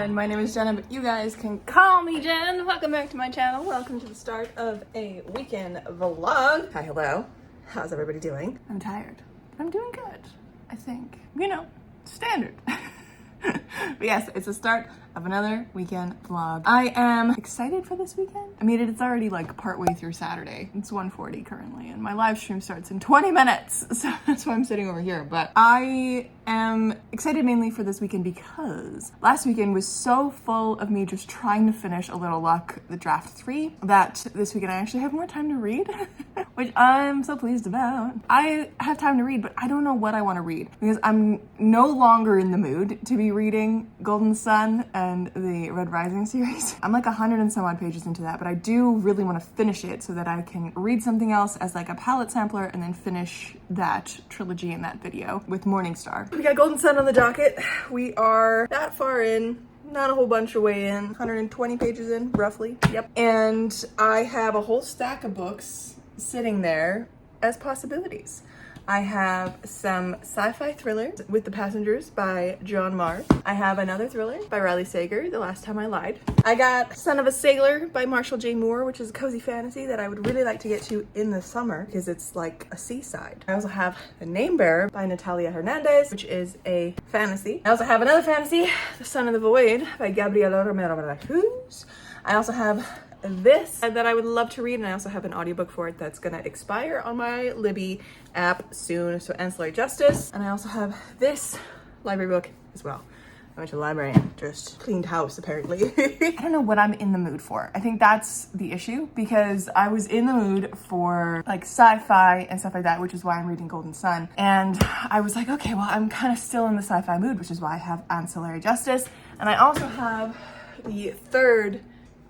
everyone, my name is Jenna, but you guys can call me Jen. Welcome back to my channel. Welcome to the start of a weekend vlog. Hi, hello. How's everybody doing? I'm tired, but I'm doing good, I think. You know, standard. But yes, it's the start of another weekend vlog. I am excited for this weekend. I mean, it's already like partway through Saturday. It's 1:40 currently, and my live stream starts in 20 minutes. So that's why I'm sitting over here. But I am excited mainly for this weekend because last weekend was so full of me just trying to finish A Little Luck, the draft 3, that this weekend I actually have more time to read, which I'm so pleased about. I have time to read, but I don't know what I want to read because I'm no longer in the mood to be reading Golden Sun and the Red Rising series. I'm like 100 and some odd pages into that, but I do really want to finish it so that I can read something else as like a palette sampler and then finish that trilogy in that video with Morningstar. We got Golden Sun on the docket. We are that far in. Not a whole bunch of way in. 120 pages in, roughly. Yep. And I have a whole stack of books sitting there as possibilities. I have some sci-fi thrillers, With the Passengers by John Marr. I have another thriller by Riley Sager, The Last Time I Lied. I got Son of a Sailor by Marshall J. Moore, which is a cozy fantasy that I would really like to get to in the summer because it's like a seaside. I also have The Name Bearer by Natalia Hernandez, which is a fantasy. I also have another fantasy, The Son of the Void by Gabriela Romero Marcus. I also have this that I would love to read, and I also have an audiobook for it that's gonna expire on my Libby app soon, so Ancillary Justice. And I also have this library book as well. I went to the library and just cleaned house, apparently. I don't know what I'm in the mood for. I think that's the issue, because I was in the mood for like sci-fi and stuff like that, which is why I'm reading Golden Sun. And I was like, okay, well, I'm kind of still in the sci-fi mood, which is why I have Ancillary Justice. And I also have the third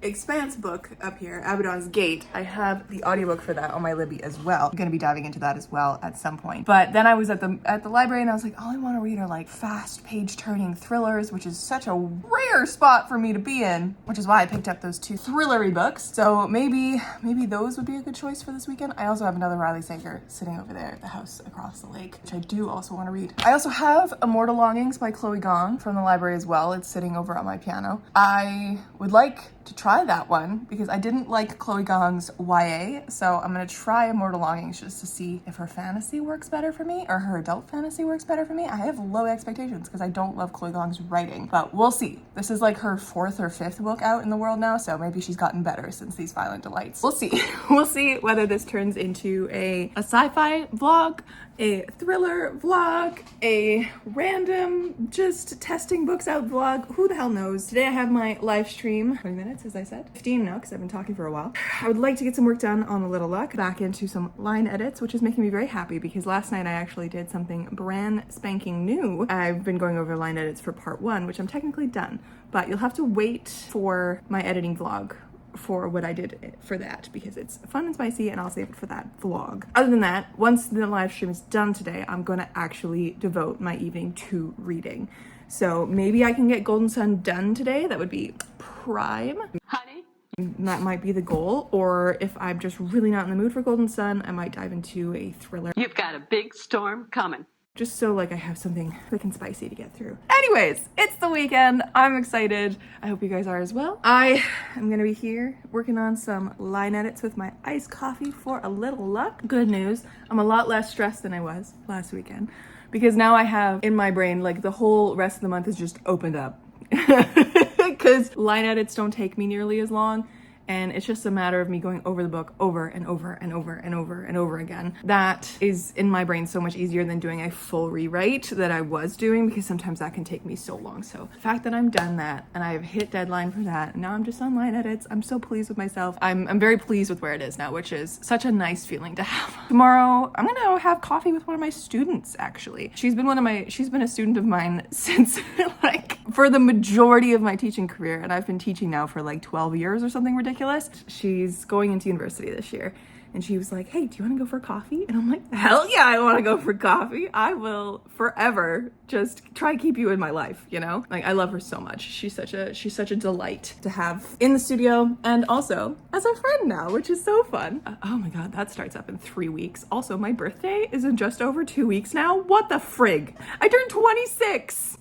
Expanse book up here, Abaddon's Gate. I have the audiobook for that on my Libby as well. I'm gonna be diving into that as well at some point. But then I was at the library and I was like, all I want to read are like fast page-turning thrillers, which is such a rare spot for me to be in, which is why I picked up those two thrillery books. So maybe those would be a good choice for this weekend. I also have another Riley Sager sitting over there at the house across the lake, which I do also want to read. I also have Immortal Longings by Chloe Gong from the library as well. It's sitting over on my piano. I would like to try that one because I didn't like Chloe Gong's YA, so I'm gonna try Immortal Longings just to see if her fantasy works better for me or her adult fantasy works better for me. I have low expectations because I don't love Chloe Gong's writing, but we'll see. This is like her 4th or 5th book out in the world now, so maybe she's gotten better since These Violent Delights. We'll see. We'll see whether this turns into a sci-fi vlog, a thriller vlog, a random just testing books out vlog. Who the hell knows? Today I have my live stream, 20 minutes as I said. 15 now because I've been talking for a while. I would like to get some work done on A Little Luck, back into some line edits, which is making me very happy because last night I actually did something brand spanking new. I've been going over line edits for part 1, which I'm technically done, but you'll have to wait for my editing vlog for what I did for that because it's fun and spicy, and I'll save it for that vlog. Other than that, once the live stream is done today, I'm gonna actually devote my evening to reading. So maybe I can get Golden Sun done today. That would be prime. Honey? That might be the goal. Or if I'm just really not in the mood for Golden Sun, I might dive into a thriller. You've got a big storm coming. Just so like I have something quick and spicy to get through. Anyways, it's the weekend. I'm excited. I hope you guys are as well. I am gonna be here working on some line edits with my iced coffee for A Little Luck. Good news, I'm a lot less stressed than I was last weekend because now I have in my brain like the whole rest of the month is just opened up because line edits don't take me nearly as long. And it's just a matter of me going over the book over and over and over and over and over again. That is in my brain so much easier than doing a full rewrite that I was doing because sometimes that can take me so long. So the fact that I'm done that and I've hit deadline for that, and now I'm just on line edits, I'm so pleased with myself. I'm very pleased with where it is now, which is such a nice feeling to have. Tomorrow, I'm gonna have coffee with one of my students, actually. She's been a student of mine since like for the majority of my teaching career, and I've been teaching now for like 12 years or something ridiculous. She's going into university this year, and she was like, hey, do you want to go for coffee? And I'm like, hell yeah, I want to go for coffee. I will forever just try to keep you in my life, you know? Like, I love her so much. She's such a delight to have in the studio and also as a friend now, which is so fun. Oh my God, that starts up in 3 weeks. Also, my birthday is in just over 2 weeks now. What the frig? I turned 26.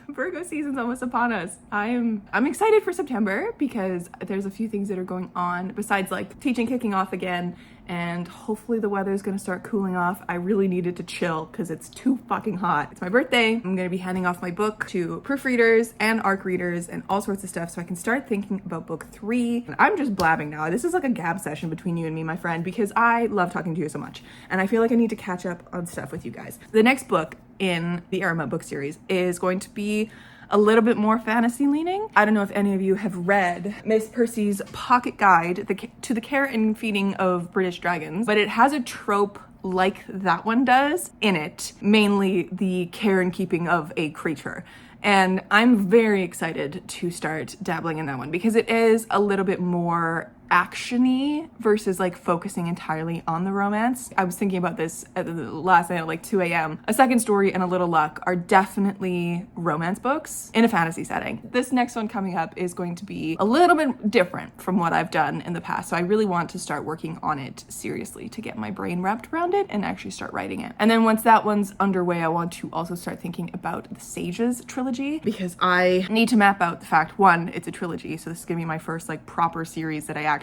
Virgo season's almost upon us. I'm excited for September because there's a few things that are going on besides like teaching kicking off again, and hopefully the weather's gonna start cooling off. I really needed to chill because it's too fucking hot. It's my birthday. I'm gonna be handing off my book to proofreaders and ARC readers and all sorts of stuff so I can start thinking about book 3. And I'm just blabbing now. This is like a gab session between you and me, my friend, because I love talking to you so much. And I feel like I need to catch up on stuff with you guys. The next book in the Arama book series is going to be a little bit more fantasy leaning. I don't know if any of you have read Miss Percy's Pocket Guide to the Care and Feeding of British Dragons, but it has a trope like that one does in it, mainly the care and keeping of a creature. And I'm very excited to start dabbling in that one because it is a little bit more action-y versus like focusing entirely on the romance. I was thinking about this at the last night at like 2 a.m. A Second Story and A Little Luck are definitely romance books in a fantasy setting. This next one coming up is going to be a little bit different from what I've done in the past. So I really want to start working on it seriously to get my brain wrapped around it and actually start writing it. And then once that one's underway, I want to also start thinking about the Sages trilogy because I need to map out the fact, one, it's a trilogy. So this is gonna be my first like proper series that I actually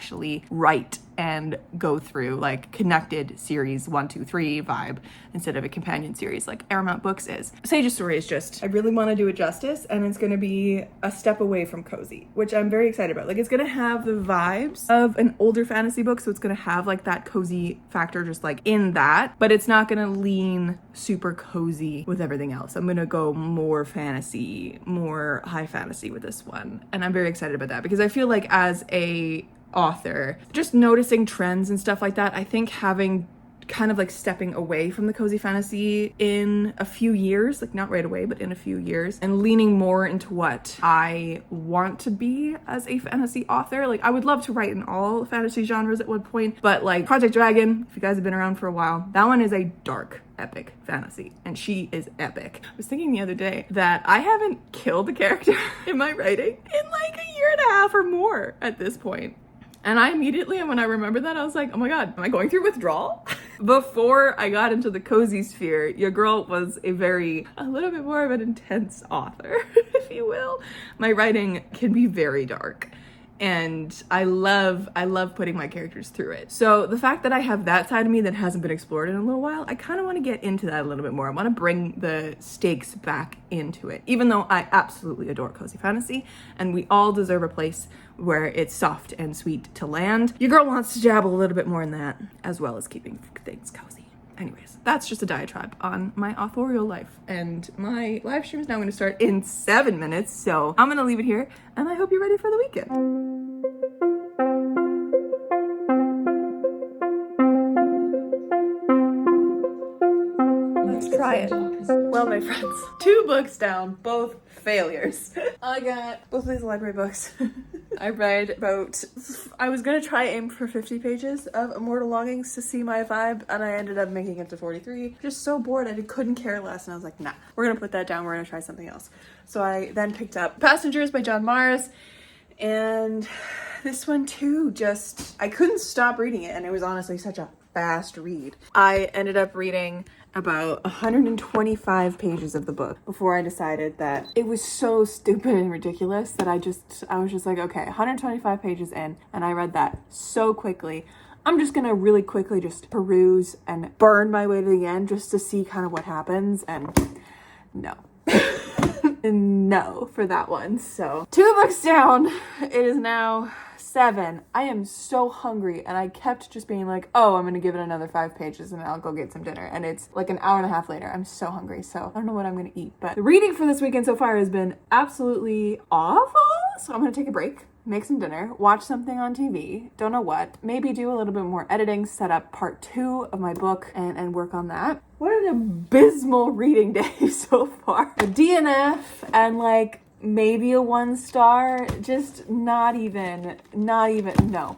write and go through, like connected series 1, 2, 3 vibe instead of a companion series like Paramount Books is. Sage's Story is just, I really want to do it justice, and it's going to be a step away from cozy, which I'm very excited about. Like it's going to have the vibes of an older fantasy book, so it's going to have like that cozy factor just like in that, but it's not going to lean super cozy with everything else. I'm going to go more fantasy, more high fantasy with this one, and I'm very excited about that because I feel like as a author, just noticing trends and stuff like that, I think having kind of like stepping away from the cozy fantasy in a few years, like not right away, but in a few years, and leaning more into what I want to be as a fantasy author. Like I would love to write in all fantasy genres at one point, but like Project Dragon, if you guys have been around for a while, that one is a dark epic fantasy and she is epic. I was thinking the other day that I haven't killed a character in my writing in like a year and a half or more at this point. And I immediately, when I remember that, I was like, oh my God, am I going through withdrawal? Before I got into the cozy sphere, your girl was a little bit more of an intense author, if you will. My writing can be very dark. And I love putting my characters through it. So the fact that I have that side of me that hasn't been explored in a little while, I kind of want to get into that a little bit more. I want to bring the stakes back into it, even though I absolutely adore cozy fantasy and we all deserve a place where it's soft and sweet to land. Your girl wants to dabble a little bit more in that, as well as keeping things cozy. Anyways, that's just a diatribe on my authorial life. And my live stream is now going to start in 7 minutes. So I'm going to leave it here and I hope you're ready for the weekend. Let's try it. Well, my friends, 2 books down, both failures. I got both of these library books. I read I was gonna try aim for 50 pages of Immortal Longings to see my vibe, and I ended up making it to 43. Just so bored, I couldn't care less, and I was like, nah, we're gonna put that down, we're gonna try something else. So I then picked up Passengers by John Mars, and this one too, I couldn't stop reading it, and it was honestly such a fast read. I ended up reading about 125 pages of the book before I decided that it was so stupid and ridiculous that I was just like, okay, 125 pages in, and I read that so quickly. I'm just gonna really quickly just peruse and burn my way to the end just to see kind of what happens, and no. No for that one. So 2 books down. It is now 7. I am so hungry, and I kept just being like, oh, I'm gonna give it another 5 pages and I'll go get some dinner, and it's like an hour and a half later. I'm so hungry, so I don't know what I'm gonna eat. But the reading for this weekend so far has been absolutely awful, so I'm gonna take a break, make some dinner, watch something on TV, don't know what, maybe do a little bit more editing, set up part 2 of my book and work on that. What an abysmal reading day so far. A DNF and like maybe a 1 star, just not even, no.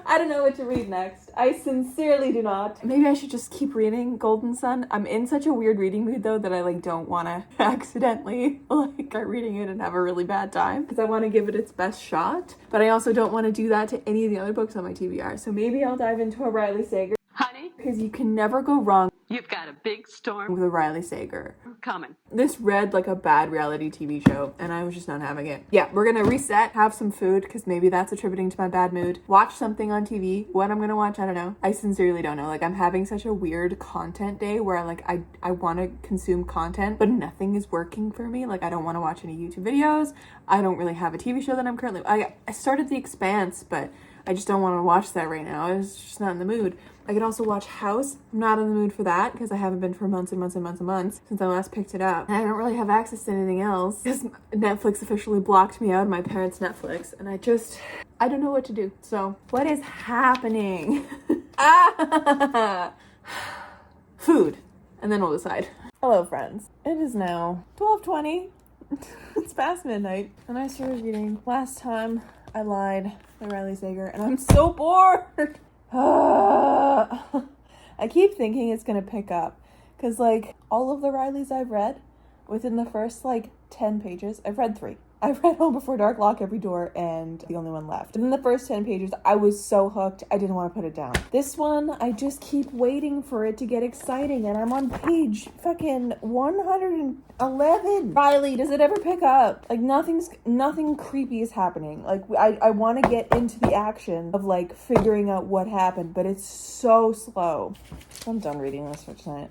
I don't know what to read next. I sincerely do not. Maybe I should just keep reading Golden Sun. I'm in such a weird reading mood though that I like don't want to accidentally like start reading it and have a really bad time, because I want to give it its best shot, but I also don't want to do that to any of the other books on my TBR. So maybe I'll dive into a Riley Sager. Honey? Because you can never go wrong You've got a big storm with Riley Sager. coming. This read like a bad reality TV show, and I was just not having it. Yeah, we're gonna reset, have some food, because maybe that's attributing to my bad mood. Watch something on TV. What I'm gonna watch, I don't know. I sincerely don't know. Like, I'm having such a weird content day where I want to consume content, but nothing is working for me. Like, I don't want to watch any YouTube videos. I don't really have a TV show that I'm currently... I started The Expanse, but I just don't want to watch that right now. I was just not in the mood. I could also watch House. I'm not in the mood for that because I haven't been for months and months and months and months since I last picked it up. And I don't really have access to anything else because Netflix officially blocked me out of my parents' Netflix. And I don't know what to do. So what is happening? Food. And then we'll decide. Hello, friends. It is now 12:20. It's past midnight. And I started reading Last Time I Lied by Riley Sager. And I'm so bored. I keep thinking it's gonna pick up because like all of the Rileys I've read within the first like 10 pages, I've read 3. I've read Home Before Dark, Lock Every Door, and The Only One Left. And in the first 10 pages, I was so hooked, I didn't want to put it down. This one, I just keep waiting for it to get exciting, and I'm on page fucking 111. Riley, does it ever pick up? Like, nothing creepy is happening. Like, I want to get into the action of, like, figuring out what happened, but it's so slow. I'm done reading this for tonight.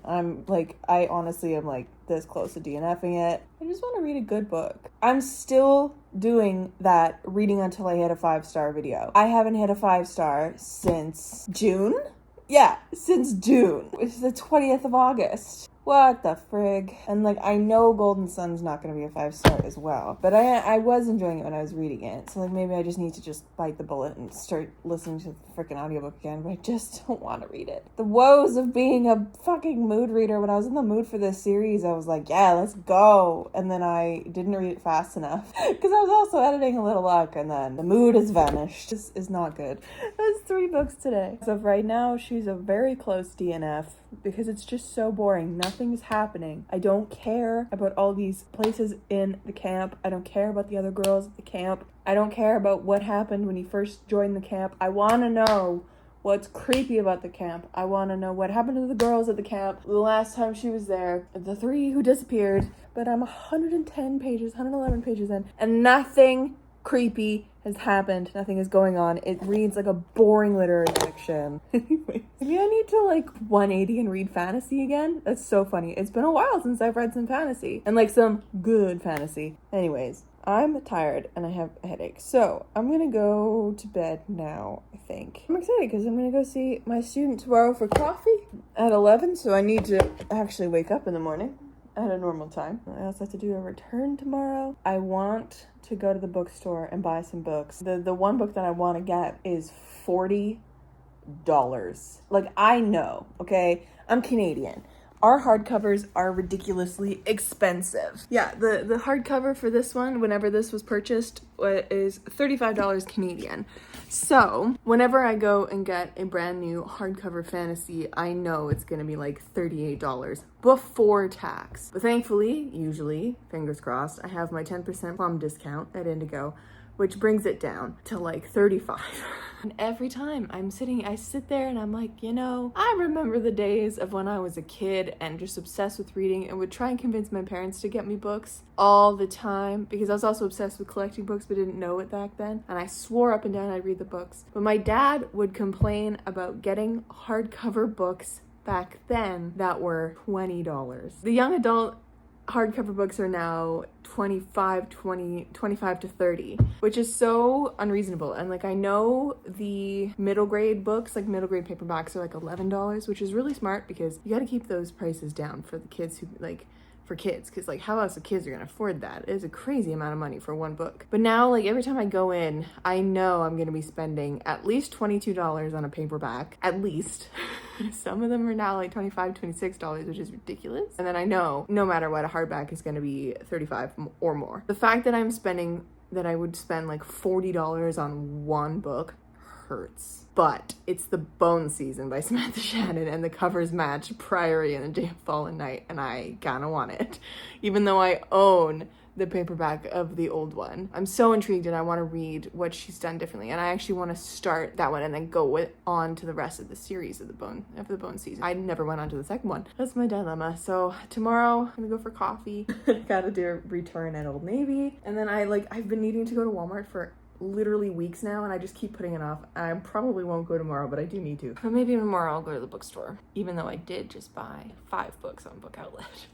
I honestly am, like, this close to DNFing it. I just want to read a good book. I'm still doing that reading until I hit a 5-star video. I haven't hit a 5-star since June? Yeah, since June. It's the 20th of August. What the frig? And like, I know Golden Sun's not going to be a 5-star as well, but I was enjoying it when I was reading it. So like, maybe I just need to just bite the bullet and start listening to the freaking audiobook again, but I just don't want to read it. The woes of being a fucking mood reader. When I was in the mood for this series, I was like, yeah, let's go. And then I didn't read it fast enough because I was also editing A Little Luck, and then the mood has vanished. This is not good. That's 3 books today. So right now, she's a very close DNF because it's just so boring. Nothing is happening. I don't care about all these places in the camp. I don't care about the other girls at the camp. I don't care about what happened when he first joined the camp. I want to know what's creepy about the camp. I want to know what happened to the girls at the camp the last time she was there. The 3 who disappeared. But I'm 111 pages in, and nothing creepy has happened. Nothing is going on. It reads like a boring literary fiction. Anyway, maybe I need to like 180 and read fantasy again. That's so funny. It's been a while since I've read some fantasy, and like some good fantasy. Anyways, I'm tired and I have a headache, so I'm gonna go to bed now, I think. I'm excited because I'm gonna go see my student tomorrow for coffee at 11, so I need to actually wake up in the morning at a normal time. I also have to do a return tomorrow. I want to go to the bookstore and buy some books. The one book that I want to get is $40. Like, I know, okay? I'm Canadian. Our hardcovers are ridiculously expensive. Yeah, the hardcover for this one, whenever this was purchased, is $35 Canadian. So, whenever I go and get a brand new hardcover fantasy, I know it's gonna be like $38 before tax. But thankfully, usually, fingers crossed, I have my 10% plum discount at Indigo, which brings it down to like $35. And every time I sit there and I'm like, you know, I remember the days of when I was a kid and just obsessed with reading and would try and convince my parents to get me books all the time because I was also obsessed with collecting books but didn't know it back then. And I swore up and down I'd read the books. But my dad would complain about getting hardcover books back then that were $20. The young adult hardcover books are now $25 to $30, which is so unreasonable. And like, I know the middle grade books, like middle grade paperbacks, are like $11, which is really smart because you got to keep those prices down for the kids who like, for kids, because like, how else the kids are gonna afford that? It is a crazy amount of money for one book. But now, like, every time I go in, I know I'm gonna be spending at least $22 on a paperback, at least. Some of them are now like $25, $26, which is ridiculous. And then I know no matter what, a hardback is gonna be $35 or more. The fact that I would spend like $40 on one book hurts. But it's The Bone Season by Samantha Shannon, and the covers match Priory and A Day of Fallen Night, and I kinda want it. Even though I own the paperback of the old one. I'm so intrigued and I want to read what she's done differently. And I actually want to start that one and then go on to the rest of the series of the Bone season. I never went on to the second one. That's my dilemma. So tomorrow I'm gonna go for coffee. Gotta do a return at Old Navy. And then I've been needing to go to Walmart for literally weeks now, and I just keep putting it off. I probably won't go tomorrow, but I do need to. But maybe tomorrow I'll go to the bookstore, even though I did just buy 5 books on Book Outlet.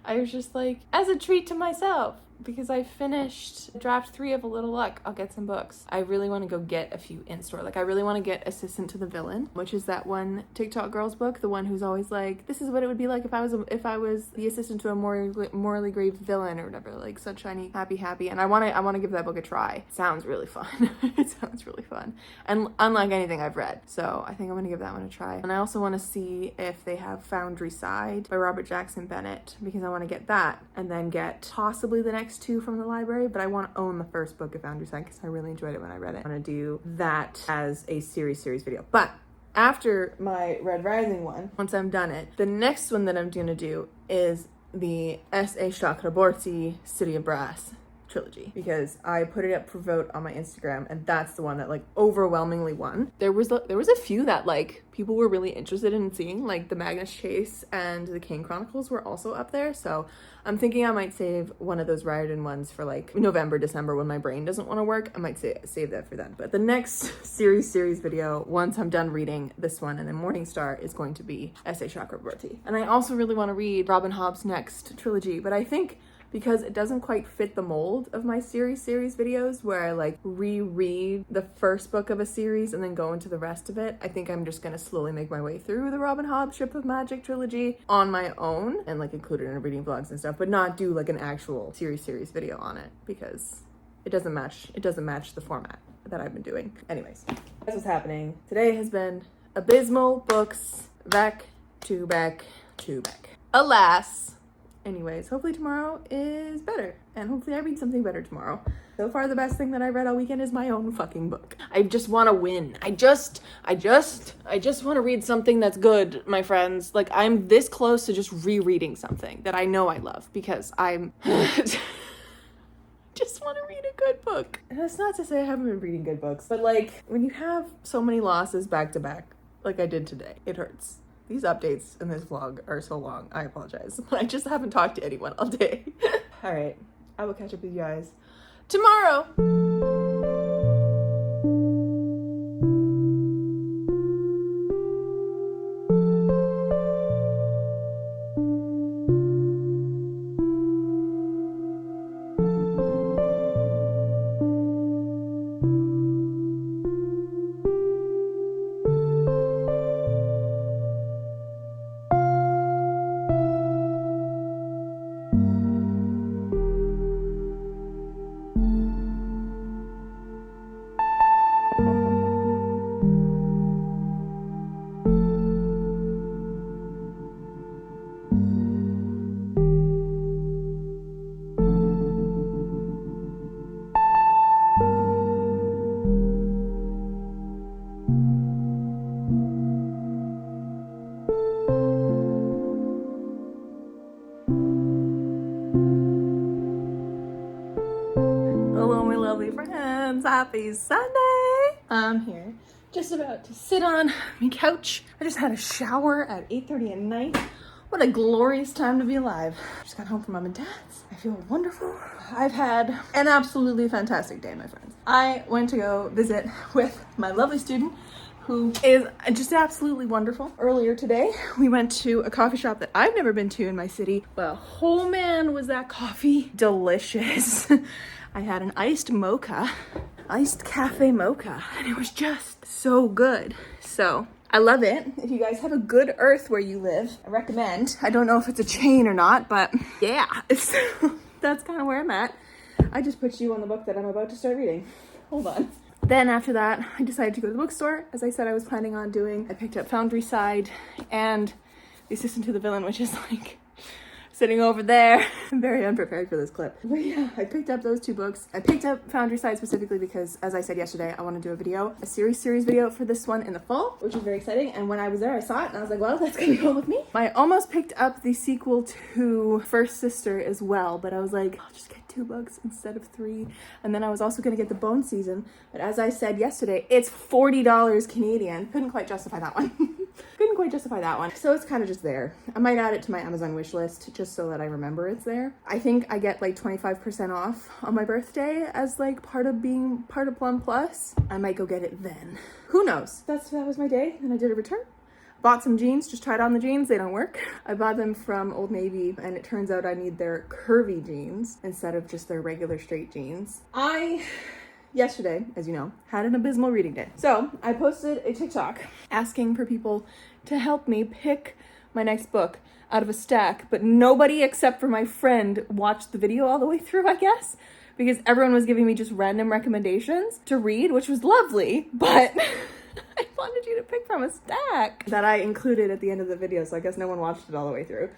I was just like, as a treat to myself, because I finished draft 3 of A Little Luck. I'll get some books. I really want to go get a few in store. Like, I really want to get Assistant to the Villain, which is that one TikTok girl's book, the one who's always like, this is what it would be like if I was the assistant to a morally grave villain or whatever, like sunshiny, happy. And I want to give that book a try. It sounds really fun. It sounds really fun, and unlike anything I've read. So I think I'm gonna give that one a try. And I also want to see if they have Foundry Side by Robert Jackson Bennett, because I want to get that and then get possibly the next 2 from the library, but I want to own the first book of Foundry Side because I really enjoyed it when I read it. I want to do that as a series video. But after my Red Rising one, once I'm done it, the next one that I'm going to do is the S.A. Chakraborty City of Brass trilogy, because I put it up for vote on my Instagram, and that's the one that like overwhelmingly won. There was a few that like people were really interested in seeing, like the Magnus Chase and the Kane Chronicles were also up there, so I'm thinking I might save one of those Riordan ones for like November, December, when my brain doesn't want to work. I might save that for then. But the next series video, once I'm done reading this one and then Morningstar, is going to be S.A. Chakraborty. And I also really want to read Robin Hobb's next trilogy, but I think because it doesn't quite fit the mold of my series videos where I like reread the first book of a series and then go into the rest of it, I think I'm just gonna slowly make my way through the Robin Hobb Ship of Magic trilogy on my own and like include it in reading vlogs and stuff, but not do like an actual series video on it because it doesn't match the format that I've been doing. Anyways, that's what's happening. Today has been abysmal. Books back to back to back. Alas. Anyways, hopefully tomorrow is better, and hopefully I read something better tomorrow. So far, the best thing that I read all weekend is my own fucking book. I just want to win. I just want to read something that's good, my friends. Like, I'm this close to just rereading something that I know I love, because I'm just want to read a good book. And that's not to say I haven't been reading good books, but like, when you have so many losses back to back, like I did today, it hurts. These updates in this vlog are so long. I apologize. I just haven't talked to anyone all day. All right. I will catch up with you guys tomorrow. Happy Sunday! I'm here just about to sit on my couch. I just had a shower at 8:30 at night. What a glorious time to be alive. Just got home from mom and dad's. I feel wonderful. I've had an absolutely fantastic day, my friends. I went to go visit with my lovely student who is just absolutely wonderful. Earlier today, we went to a coffee shop that I've never been to in my city, but oh man, was that coffee delicious. I had an iced cafe mocha, and it was just so good. So I love it. If you guys have a good earth where you live, I recommend. I don't know if it's a chain or not, but yeah, that's kind of where I'm at. I just put you on the book that I'm about to start reading. Hold on. Then after that, I decided to go to the bookstore. As I said I was planning on doing, I picked up Foundry Side and The Assistant to the Villain, which is like sitting over there. I'm very unprepared for this clip. But yeah, I picked up those 2 books. I picked up Foundry Side specifically because, as I said yesterday, I want to do a series video for this one in the fall, which is very exciting. And when I was there, I saw it and I was like, well, that's gonna go with me. I almost picked up the sequel to First Sister as well, but I was like, I'll just get 2 books instead of 3. And then I was also gonna get the Bone Season, but as I said yesterday, it's $40 Canadian. Couldn't quite justify that one. So it's kind of just there. I might add it to my Amazon wish list just so that I remember it's there. I think I get like 25% off on my birthday as like part of being part of Plum Plus. I might go get it then. Who knows? That was my day, and I did a return. Bought some jeans, just tried on the jeans, they don't work. I bought them from Old Navy, and it turns out I need their curvy jeans instead of just their regular straight jeans. Yesterday, as you know, had an abysmal reading day. So I posted a TikTok asking for people to help me pick my next book out of a stack, but nobody except for my friend watched the video all the way through, I guess, because everyone was giving me just random recommendations to read, which was lovely, but I wanted you to pick from a stack that I included at the end of the video, so I guess no one watched it all the way through.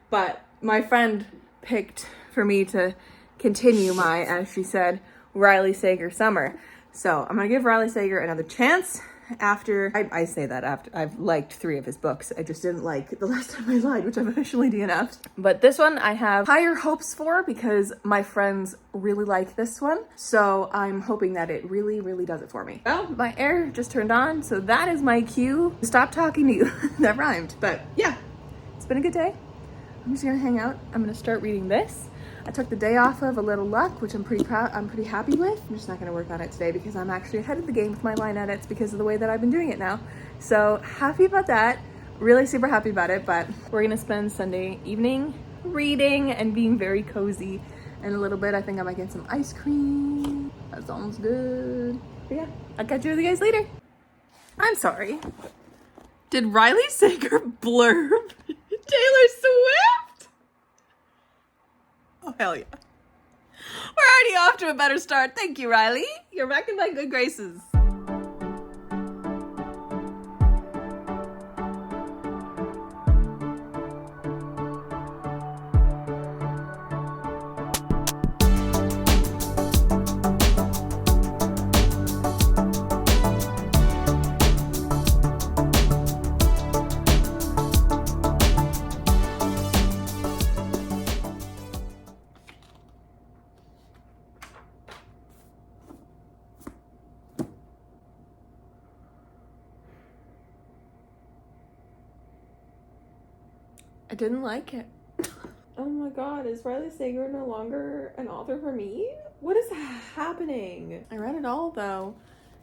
But my friend picked for me to continue my, as she said, Riley Sager summer. So I'm gonna give Riley Sager another chance after, I say that after I've liked 3 of his books. I just didn't like The Last Time I Lied, which I've officially DNF'd. But this one I have higher hopes for because my friends really like this one. So I'm hoping that it really, really does it for me. Well, my air just turned on, so that is my cue to stop talking to you. That rhymed. But yeah, it's been a good day. I'm just gonna hang out. I'm gonna start reading this. I took the day off of A Little Luck, which I'm pretty happy with. I'm just not gonna work on it today because I'm actually ahead of the game with my line edits because of the way that I've been doing it now. So happy about that, really super happy about it, but we're gonna spend Sunday evening reading and being very cozy. In a little bit, I think I might get some ice cream. That sounds good. But yeah, I'll catch you with you guys later. I'm sorry. Did Riley Sager blurb Taylor Swift? Oh, hell yeah. We're already off to a better start. Thank you, Riley. You're back in my good graces. I didn't like it. Oh my god, is Riley Sager no longer an author for me? What is happening? I read it all though,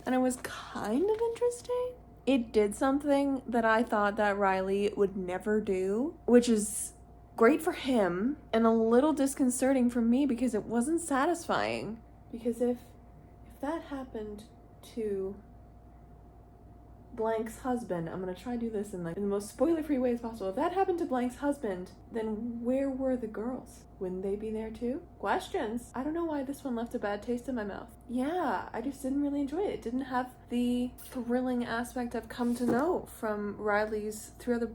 and it was kind of interesting. It did something that I thought that Riley would never do, which is great for him and a little disconcerting for me because it wasn't satisfying. Because if that happened to Blank's husband, I'm gonna try to do this in the most spoiler-free way as possible. If that happened to Blank's husband, then where were the girls? Wouldn't they be there too? Questions. I don't know why this one left a bad taste in my mouth. Yeah, I just didn't really enjoy it. It didn't have the thrilling aspect I've come to know from Riley's the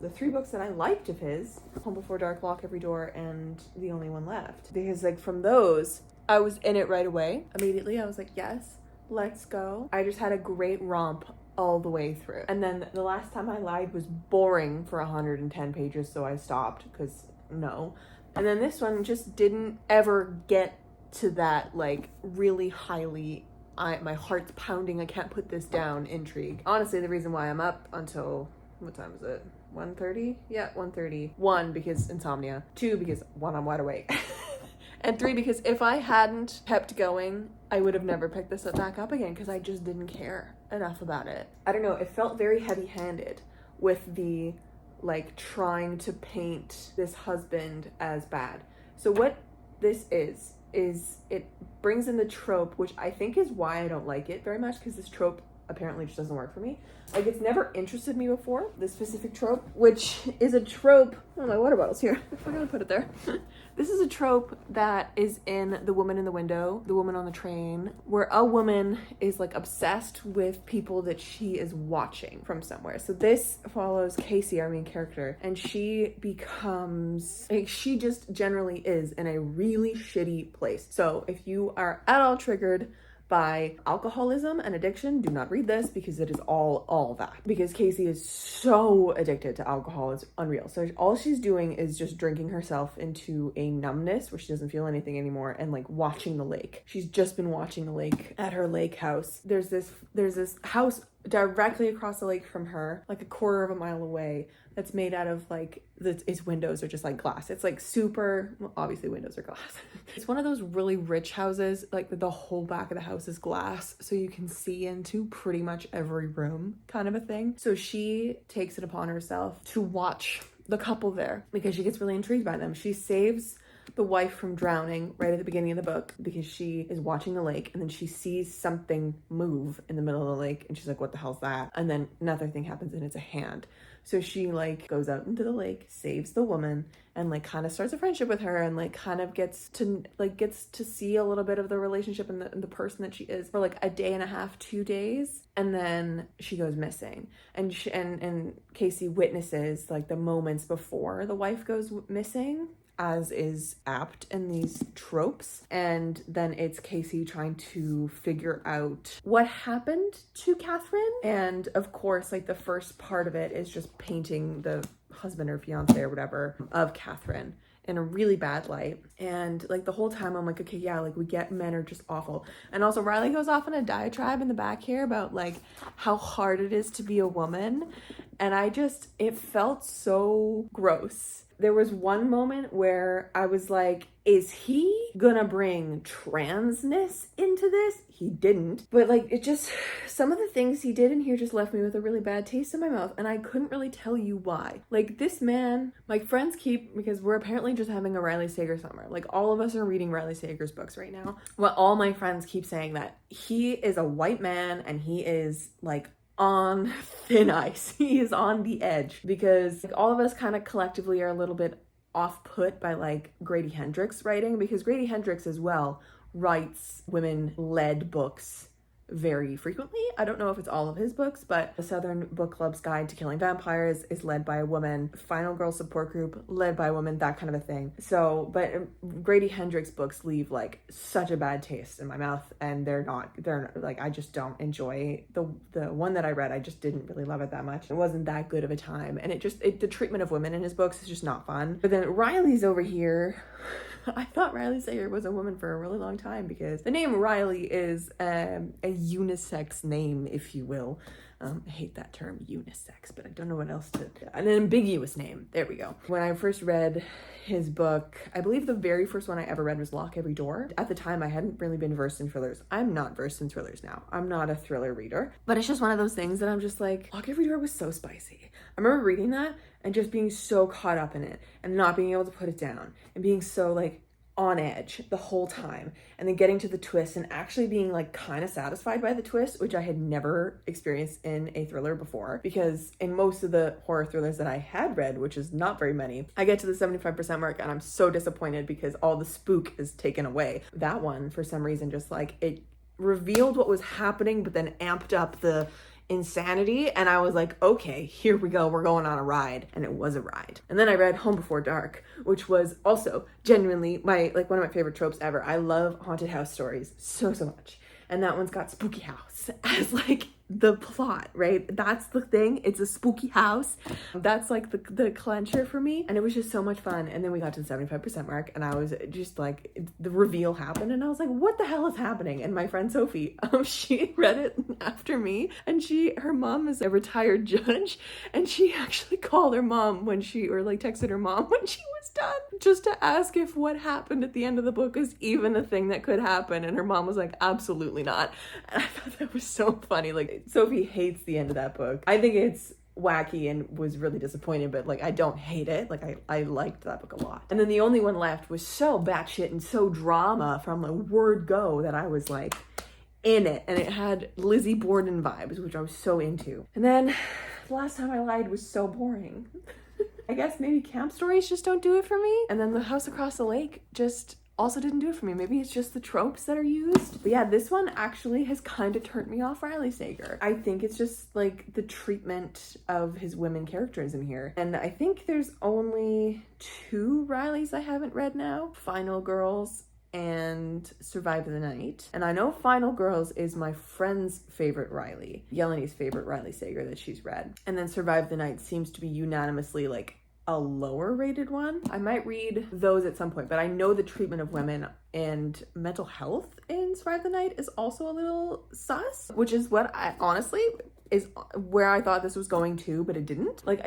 3 books that I liked of his, Home Before Dark, Lock Every Door, and The Only One Left. Because like from those, I was in it right away. Immediately, I was like, yes, let's go. I just had a great romp all the way through. And then The Last Time I Lied was boring for 110 pages, so I stopped because no. And then this one just didn't ever get to that like really highly, my heart's pounding, I can't put this down intrigue. Honestly, the reason why I'm up until, what time is it? 1:30? Yeah, 1:30. 1, because insomnia. 2, because 1, I'm wide awake. And 3, because if I hadn't kept going, I would have never picked this back up again because I just didn't care enough about it. I don't know, it felt very heavy-handed with the, like, trying to paint this husband as bad. So what this is it brings in the trope, which I think is why I don't like it very much, because this trope apparently just doesn't work for me. Like, it's never interested me before, this specific trope, which is a trope. Oh, my water bottle's here. I forgot to put it there. This is a trope that is in The Woman in the Window, The Woman on the Train, where a woman is like obsessed with people that she is watching from somewhere. So this follows Casey, our main character, and she becomes, like, she just generally is in a really shitty place. So if you are at all triggered by alcoholism and addiction, do not read this, because it is all that. Because Casey is so addicted to alcohol, it's unreal. So all she's doing is just drinking herself into a numbness where she doesn't feel anything anymore, and like watching the lake. She's just been watching the lake at her lake house. There's this house directly across the lake from her, like a quarter of a mile away, that's made out of like, its windows are just like glass. It's like super, well, obviously windows are glass. It's one of those really rich houses, like the whole back of the house is glass, so you can see into pretty much every room, kind of a thing. So she takes it upon herself to watch the couple there because she gets really intrigued by them. She saves the wife from drowning right at the beginning of the book because she is watching the lake, and then she sees something move in the middle of the lake, and she's like, what the hell's that? And then another thing happens, and it's a hand. So she like goes out into the lake, saves the woman, and like kind of starts a friendship with her, and like kind of gets to see a little bit of the relationship and the person that she is for like a day and a half, 2 days, and then she goes missing. And and Casey witnesses like the moments before the wife goes missing, as is apt in these tropes. And then it's Casey trying to figure out what happened to Catherine. And of course, like the first part of it is just painting the husband or fiance or whatever of Catherine in a really bad light. And like the whole time I'm like, okay, yeah, like we get men are just awful. And also Riley goes off on a diatribe in the back here about like how hard it is to be a woman. And it felt so gross. There was one moment where I was like, is he gonna bring transness into this? He didn't. But like, it just, some of the things he did in here just left me with a really bad taste in my mouth, and I couldn't really tell you why. Like this man, my friends because we're apparently just having a Riley Sager summer. Like all of us are reading Riley Sager's books right now. Well, all my friends keep saying that he is a white man and he is like on thin ice. He is on the edge, because like, all of us kind of collectively are a little bit off-put by like Grady Hendrix writing, because Grady Hendrix as well writes women-led books very frequently. I don't know if it's all of his books, but the Southern Book Club's Guide to Killing Vampires is led by a woman. Final Girl Support Group, led by a woman, that kind of a thing. So, but Grady Hendrix books leave like such a bad taste in my mouth, and they're not like, I just don't enjoy the one that I read. I just didn't really love it that much. It wasn't that good of a time, and the treatment of women in his books is just not fun. But then Riley's over here. I thought Riley Sager was a woman for a really long time, because the name Riley is a unisex name, if you will. I hate that term, unisex, but I don't know what else an ambiguous name. There we go. When I first read his book, I believe the very first one I ever read was Lock Every Door. At the time, I hadn't really been versed in thrillers. I'm not versed in thrillers now. I'm not a thriller reader, but it's just one of those things that I'm just like, Lock Every Door was so spicy. I remember reading that and just being so caught up in it and not being able to put it down and being so like on edge the whole time, and then getting to the twist and actually being like kind of satisfied by the twist, which I had never experienced in a thriller before, because in most of the horror thrillers that I had read, which is not very many, I get to the 75% mark and I'm so disappointed because all the spook is taken away. That one, for some reason, just like it revealed what was happening but then amped up the insanity, and I was like, okay, here we go, we're going on a ride. And it was a ride. And then I read Home Before Dark, which was also genuinely one of my favorite tropes ever. I love haunted house stories so much, and that one's got spooky house as like the plot, right? That's the thing. It's a spooky house. That's like the clencher for me. And it was just so much fun. And then we got to the 75% mark, and I was just like, the reveal happened, and I was like, what the hell is happening? And my friend Sophie, she read it after me, and her mom is a retired judge, and she actually called her mom texted her mom when she was done, just to ask if what happened at the end of the book is even a thing that could happen. And her mom was like, absolutely not. And I thought that was so funny. Like, Sophie hates the end of that book. I think it's wacky and was really disappointed, but like, I don't hate it. Like, I liked that book a lot. And then the only one left was so batshit and so drama from the word go that I was like in it, and it had Lizzie Borden vibes, which I was so into. And then the last time I lied was so boring. I guess maybe camp stories just don't do it for me. And then The House Across the Lake just also didn't do it for me. Maybe it's just the tropes that are used. But yeah, this one actually has kind of turned me off Riley Sager. I think it's just like the treatment of his women characters in here. And I think there's only 2 Rileys I haven't read now. Final Girls and Survive the Night. And I know Final Girls is my friend's favorite Riley, Yelene's favorite Riley Sager that she's read. And then Survive the Night seems to be unanimously like a lower rated one. I might read those at some point, but I know the treatment of women and mental health in Survive the Night is also a little sus, which is what I honestly is where I thought this was going to, but it didn't. Like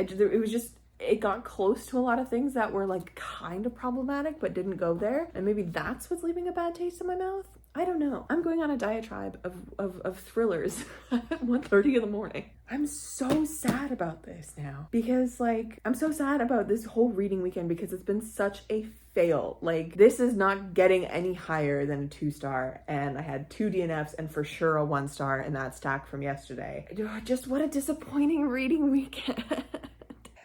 it got close to a lot of things that were like kind of problematic, but didn't go there. And maybe that's what's leaving a bad taste in my mouth. I don't know. I'm going on a diatribe of thrillers at 1:30 in the morning. I'm so sad about this now because like, I'm so sad about this whole reading weekend because it's been such a fail. Like this is not getting any higher than a 2-star, and I had 2 DNFs and for sure a 1-star in that stack from yesterday. Just what a disappointing reading weekend.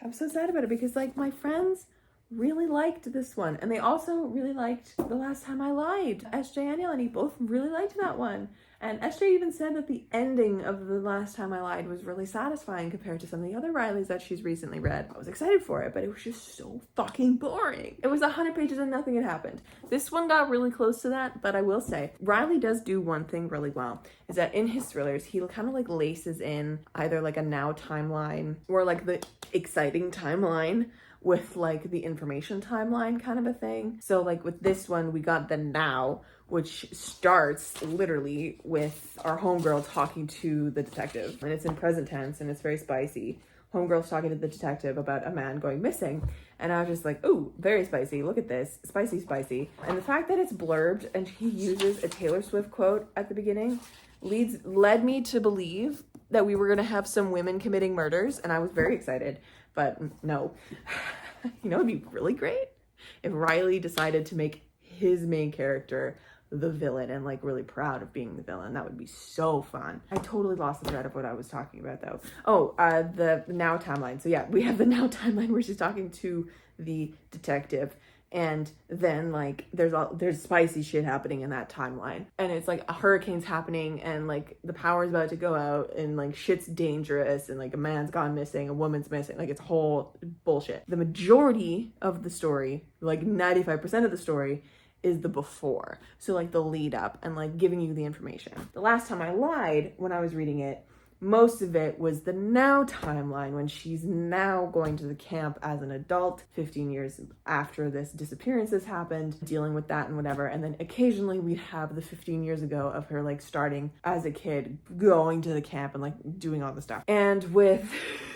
I'm so sad about it because like my friends really liked this one, and they also really liked The Last Time I Lied. SJ and Yeleni both really liked that one, and SJ even said that the ending of The Last Time I Lied was really satisfying compared to some of the other Rileys that she's recently read. I was excited for it, but it was just so fucking boring. It was 100 pages and nothing had happened. This one got really close to that, but I will say Riley does do one thing really well, is that in his thrillers he kind of like laces in either like a now timeline or like the exciting timeline with like the information timeline kind of a thing. So like with this one, we got the now, which starts literally with our homegirl talking to the detective, and it's in present tense and it's very spicy. Homegirl's talking to the detective about a man going missing, and I was just like, ooh, very spicy. Look at this, spicy. And the fact that it's blurbed and he uses a Taylor Swift quote at the beginning led me to believe that we were gonna have some women committing murders, and I was very excited. But no. You know, it'd be really great if Riley decided to make his main character the villain and like really proud of being the villain. That would be so fun. I totally lost the thread of what I was talking about though. Oh, the now timeline. So yeah, we have the now timeline where she's talking to the detective, and then like there's spicy shit happening in that timeline, and it's like a hurricane's happening and like the power's about to go out and like shit's dangerous and like a man's gone missing, a woman's missing, like it's whole bullshit. The majority of the story, like 95% of the story, is the before, so like the lead up and like giving you the information. The Last Time I Lied, when I was reading it, most of it was the now timeline when she's now going to the camp as an adult 15 years after this disappearance has happened, dealing with that and whatever. And then occasionally we'd have the 15 years ago of her like starting as a kid, going to the camp and like doing all the stuff. And with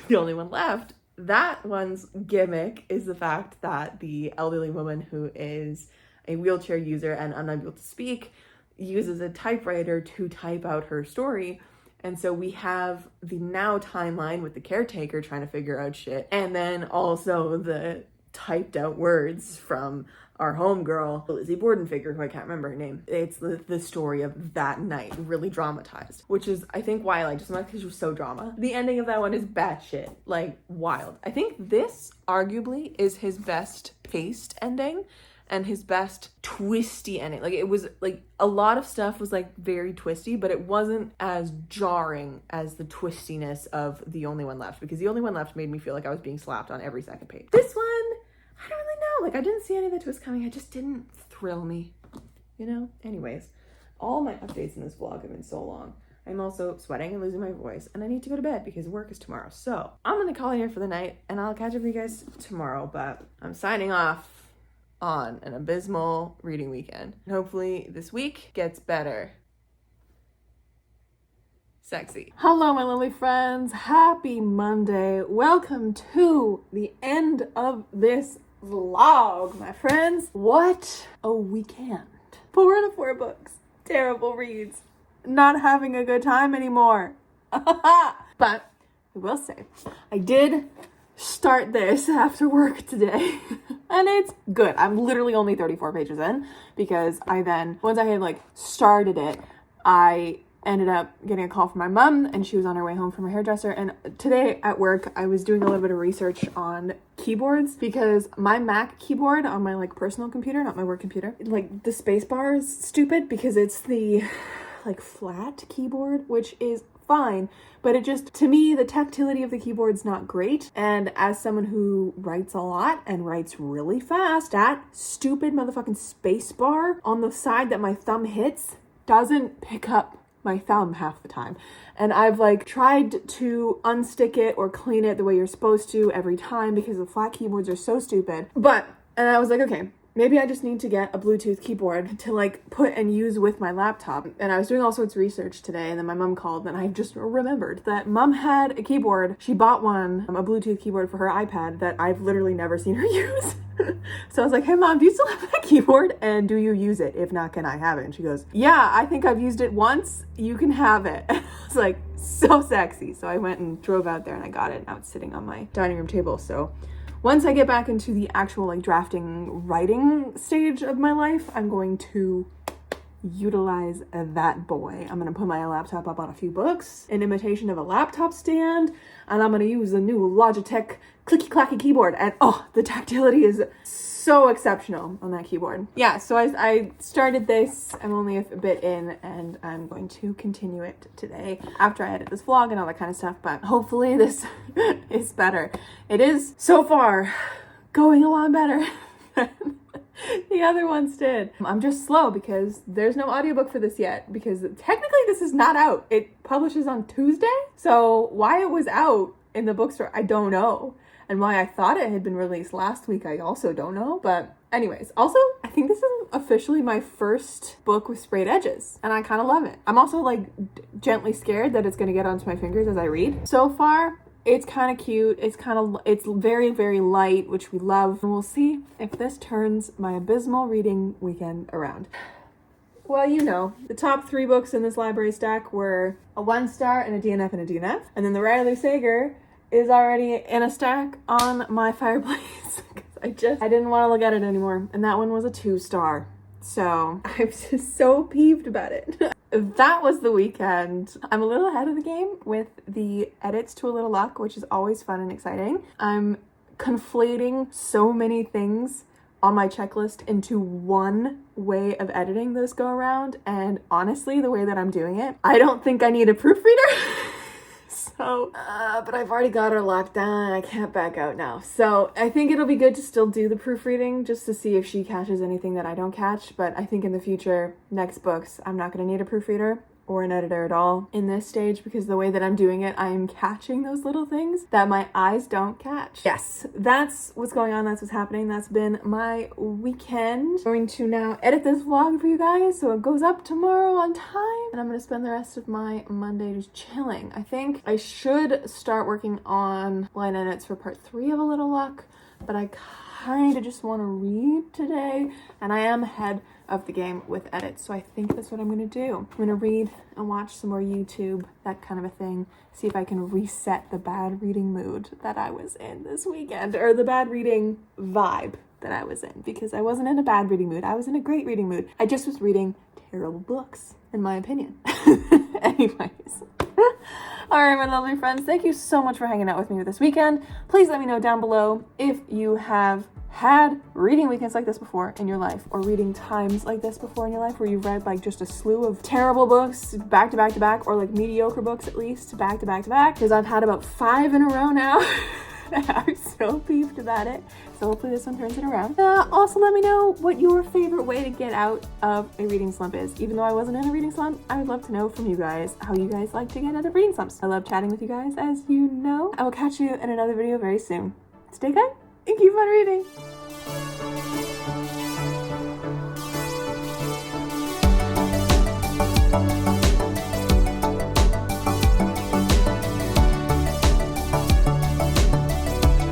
The Only One Left, that one's gimmick is the fact that the elderly woman who is a wheelchair user and unable to speak uses a typewriter to type out her story. And so we have the now timeline with the caretaker trying to figure out shit, and then also the typed out words from our homegirl, Lizzie Borden figure, who I can't remember her name. It's the story of that night, really dramatized, which is, I think, why I liked it so much, because she was so drama. The ending of that one is batshit, like wild. I think this arguably is his best paced ending and his best twisty ending. Like it was like a lot of stuff was like very twisty, but it wasn't as jarring as the twistiness of The Only One Left, because The Only One Left made me feel like I was being slapped on every second page. This one, I don't really know. Like I didn't see any of the twists coming. It just didn't thrill me, you know? Anyways, all my updates in this vlog have been so long. I'm also sweating and losing my voice, and I need to go to bed because work is tomorrow. So I'm gonna call it here for the night, and I'll catch up with you guys tomorrow, but I'm signing off on an abysmal reading weekend. Hopefully this week gets better. Sexy. Hello, my lovely friends. Happy Monday. Welcome to the end of this vlog, my friends. What a weekend. 4 out of 4 books. Terrible reads. Not having a good time anymore. But I will say, I did start this after work today and it's good. I'm literally only 34 pages in because I then, once I had like started it, I ended up getting a call from my mom, and she was on her way home from her hairdresser. And today at work, I was doing a little bit of research on keyboards because my Mac keyboard on my like personal computer, not my work computer, like the space bar is stupid because it's the like flat keyboard, which is fine, but it just, to me, the tactility of the keyboard's not great. And as someone who writes a lot and writes really fast, that stupid motherfucking space bar on the side that my thumb hits doesn't pick up my thumb half the time. And I've like tried to unstick it or clean it the way you're supposed to every time because the flat keyboards are so stupid. And I was like, okay, maybe I just need to get a Bluetooth keyboard to like put and use with my laptop. And I was doing all sorts of research today, and then my mom called, and I just remembered that mom had a keyboard. She bought one, a Bluetooth keyboard for her iPad that I've literally never seen her use. So I was like, hey mom, do you still have that keyboard? And do you use it? If not, can I have it? And she goes, yeah, I think I've used it once. You can have it. It's like so sexy. So I went and drove out there and I got it. Now it's sitting on my dining room table. So once I get back into the actual like drafting, writing stage of my life, I'm going to utilize that boy. I'm going to put my laptop up on a few books in imitation of a laptop stand, and I'm going to use a new Logitech clicky clacky keyboard. And oh, the tactility is so exceptional on that keyboard. Yeah, so I started this. I'm only a bit in, and I'm going to continue it today after I edit this vlog and all that kind of stuff, but hopefully this is better. It is so far going a lot better than the other ones did. I'm just slow because there's no audiobook for this yet, because technically this is not out. It publishes on Tuesday, so why it was out in the bookstore, I don't know. And why I thought it had been released last week, I also don't know. But anyways, also, I think this is officially my first book with sprayed edges, and I kind of love it. I'm also like gently scared that it's going to get onto my fingers as I read. So far, it's kind of cute. It's very, very light, which we love. And we'll see if this turns my abysmal reading weekend around. Well, you know, the top 3 books in this library stack were a 1-star and a DNF and a DNF. And then the Riley Sager is already in a stack on my fireplace. I didn't want to look at it anymore. And that one was a 2-star. So I'm just so peeved about it. That was the weekend. I'm a little ahead of the game with the edits to A Little Luck, which is always fun and exciting. I'm conflating so many things on my checklist into one way of editing this go around. And honestly, the way that I'm doing it, I don't think I need a proofreader. So, but I've already got her locked down and I can't back out now. So I think it'll be good to still do the proofreading just to see if she catches anything that I don't catch. But I think in the future, next books, I'm not going to need a proofreader or an editor at all in this stage, because the way that I'm doing it, I'm catching those little things that my eyes don't catch. Yes, that's what's going on. That's what's happening. That's been my weekend. I'm going to now edit this vlog for you guys so it goes up tomorrow on time. And I'm going to spend the rest of my Monday just chilling. I think I should start working on line edits for part 3 of A Little Luck, but I kind of just want to read today, and I am ahead of the game with edits, so I think that's what I'm gonna do. I'm gonna read and watch some more YouTube, that kind of a thing, see if I can reset the bad reading mood that I was in this weekend, or the bad reading vibe that I was in, because I wasn't in a bad reading mood. I was in a great reading mood. I just was reading terrible books, in my opinion. Anyways. All right, my lovely friends, thank you so much for hanging out with me this weekend. Please let me know down below if you have had reading weekends like this before in your life, or reading times like this before in your life, where you've read like just a slew of terrible books back to back to back, or like mediocre books at least back to back to back, because I've had about 5 in a row now. I'm so peeved about it. So hopefully this one turns it around. Also, let me know what your favorite way to get out of a reading slump is. Even though I wasn't in a reading slump, I would love to know from you guys how you guys like to get out of reading slumps. I love chatting with you guys, as you know. I will catch you in another video very soon. Stay good and keep on reading.